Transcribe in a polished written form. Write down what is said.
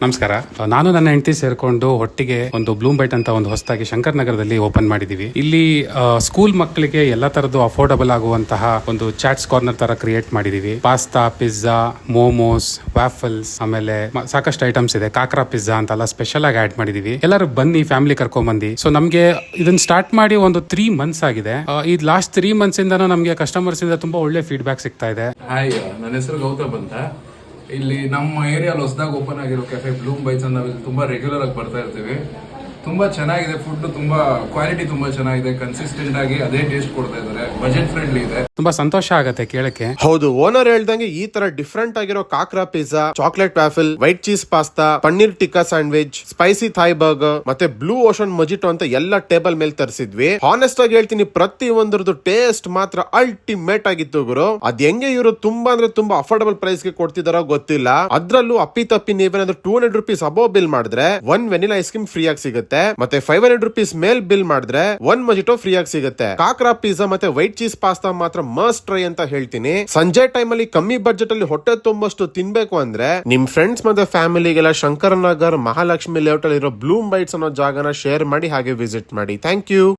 ನಮಸ್ಕಾರ. ನಾನು ನನ್ನ ಹೆಂಡತಿ ಸೇರ್ಕೊಂಡು ಒಟ್ಟಿಗೆ ಒಂದು ಬ್ಲೂಮ್ ಬೈಟ್ ಅಂತ ಒಂದು ಹೊಸದಾಗಿ ಶಂಕರ್ ನಗರದಲ್ಲಿ ಓಪನ್ ಮಾಡಿದೀವಿ. ಇಲ್ಲಿ ಸ್ಕೂಲ್ ಮಕ್ಕಳಿಗೆ ಎಲ್ಲ ತರದ್ದು ಅಫೋರ್ಡಬಲ್ ಆಗುವಂತಹ ಒಂದು ಚಾಟ್ಸ್ ಕಾರ್ನರ್ ತರ ಕ್ರಿಯೇಟ್ ಮಾಡಿದೀವಿ. ಪಾಸ್ತಾ, ಪಿಜ್ಜಾ, ಮೋಮೋಸ್, ವ್ಯಾಫಲ್ಸ್, ಆಮೇಲೆ ಸಾಕಷ್ಟು ಐಟಮ್ಸ್ ಇದೆ. ಕಾಕ್ರಾ ಪಿಜ್ಜಾ ಅಂತೆಲ್ಲ ಸ್ಪೆಷಲ್ ಆಗಿ ಆಡ್ ಮಾಡಿದೀವಿ. ಎಲ್ಲರೂ ಬನ್ನಿ, ಫ್ಯಾಮಿಲಿ ಕರ್ಕೊಂಡ್ ಬಂದಿ. ಸೊ ನಮ್ಗೆ ಇದನ್ನ ಸ್ಟಾರ್ಟ್ ಮಾಡಿ ಒಂದು 3 months ಆಗಿದೆ. ಈ ಲಾಸ್ಟ್ 3 months ಇಂದ ನಮ್ಗೆ ಕಸ್ಟಮರ್ಸ್ ಇಂದ ತುಂಬಾ ಒಳ್ಳೆ ಫೀಡ್ಬ್ಯಾಕ್ ಸಿಗ್ತಾ ಇದೆ. ಹಾಯ್, ನನ್ನ ಹೆಸರು ಗೌತಮ್ ಅಂತ. ಇಲ್ಲಿ ನಮ್ಮ ಏರಿಯಾಲ್ ಹೊಸದಾಗಿ ಓಪನ್ ಆಗಿರೋ ಕೆಫೆ ಬ್ಲೂಮ್ ಬೈಟ್ಸ್ ಅಂತ ನಾವು ತುಂಬಾ ರೆಗ್ಯುಲರ್ ಆಗಿ ಬರ್ತಾ ಇರ್ತೀವಿ. ತುಂಬಾ ಚೆನ್ನಾಗಿದೆ, ಫುಡ್ ತುಂಬಾ ಕ್ವಾಲಿಟಿ ತುಂಬಾ ಚೆನ್ನಾಗಿದೆ, ಕನ್ಸಿಸ್ಟೆಂಟ್ ಆಗಿ ಅದೇ ಟೇಸ್ಟ್ ಕೊಡ್ತಾ ಇದ್ದಾರೆ, ಬಜೆಟ್ ಫ್ರೆಂಡ್ಲಿ ಇದೆ. ತುಂಬಾ ಸಂತೋಷ ಆಗತ್ತೆ ಕೇಳಕ್ಕೆ. ಹೌದು, ಓನರ್ ಹೇಳ್ದಂಗೆ ಈ ತರ ಡಿಫ್ರೆಂಟ್ ಆಗಿರೋ khakhra pizza, chocolate waffle, white cheese pasta, paneer tikka sandwich, spicy Thai burger ಮತ್ತೆ ಬ್ಲೂ ಓಷನ್ ಮೊಜಿಟೋ ಅಂತ ಎಲ್ಲ ಟೇಬಲ್ ಮೇಲೆ ತರಿಸಿದ್ವಿ. ಹಾನೆಸ್ಟ್ ಆಗಿ ಹೇಳ್ತೀನಿ, ಪ್ರತಿ ಒಂದ್ರದ್ದು ಟೇಸ್ಟ್ ಮಾತ್ರ ಅಲ್ಟಿಮೇಟ್ ಆಗಿತ್ತು ಗುರು. ಅದ್ ಹೆಂಗೆ ಇವರು ತುಂಬಾ ಅಂದ್ರೆ ತುಂಬಾ ಅಫೋರ್ಡಬಲ್ ಪ್ರೈಸ್ ಗೆ ಕೊಡ್ತಿದಾರೋ ಗೊತ್ತಿಲ್ಲ. ಅದ್ರಲ್ಲೂ ಅಪ್ಪಿ ತಪ್ಪಿ ನೀವೇನಾದ್ರೂ 200 rupees ಅಬೋವ್ ಬಿಲ್ ಮಾಡಿದ್ರೆ 1 ವೆನಿಲಾ ಐಸ್ ಕ್ರೀಮ್ ಫ್ರೀ ಆಗಿ ಸಿಗುತ್ತೆ. ಮತ್ತೆ 500 rupees ಮೇಲ್ ಬಿಲ್ ಮಾಡಿದ್ರೆ 1 ಮೊಜಿಟೋ ಫ್ರೀ ಆಗಿ ಸಿಗುತ್ತೆ. ಕಾಕ್ರಾ ಪಿಜ್ಜಾ ಮತ್ತೆ ವೈಟ್ ಚೀಸ್ ಪಾಸ್ತಾ ಮಾತ್ರ ಮಸ್ಟ್ ಟ್ರೈ ಅಂತ ಹೇಳ್ತೀನಿ. ಸಂಜೆ ಟೈಮ್ ಅಲ್ಲಿ ಕಮ್ಮಿ ಬಜೆಟ್ ಅಲ್ಲಿ ಹೊಟ್ಟೆ ತುಂಬಷ್ಟು ತಿನ್ಬೇಕು ಅಂದ್ರೆ ನಿಮ್ ಫ್ರೆಂಡ್ಸ್ ಮತ್ತೆ ಫ್ಯಾಮಿಲಿಗೆಲ್ಲ ಶಂಕರನಗರ್ ಮಹಾಲಕ್ಷ್ಮಿ ಲೇಔಟ್ ಅಲ್ಲಿ ಇರೋ ಬ್ಲೂಮ್ ಬೈಟ್ಸ್ ಅನ್ನೋ ಜಾಗನ ಶೇರ್ ಮಾಡಿ, ಹಾಗೆ ವಿಸಿಟ್ ಮಾಡಿ. Thank you.